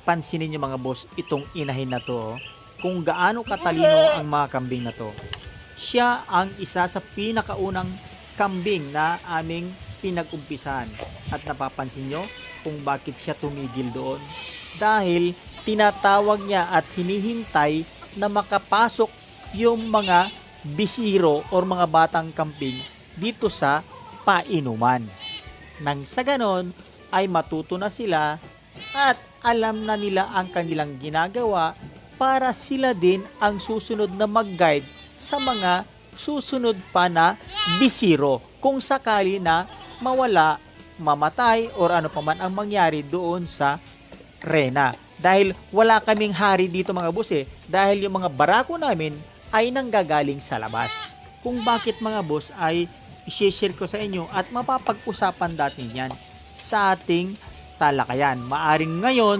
pansinin niyo mga boss itong inahin na 'to, oh, kung gaano katalino ang mga kambing na 'to. Siya ang isa sa pinakaunang kambing na aming pinag-umpisahan at napapansin niyo kung bakit siya tumigil doon. Dahil tinatawag niya at hinihintay na makapasok yung mga bisiro or mga batang kambing dito sa painuman. Nang sa ganon ay matuto na sila at alam na nila ang kanilang ginagawa para sila din ang susunod na mag-guide sa mga susunod pa na bisiro kung sakali na mawala, mamatay or ano pa man ang mangyari doon sa rena. Dahil wala kaming hari dito mga boss dahil yung mga barako namin ay nanggagaling sa labas. Kung bakit mga boss ay i-share ko sa inyo at mapapag-usapan natin yan sa ating talakayan. Maaring ngayon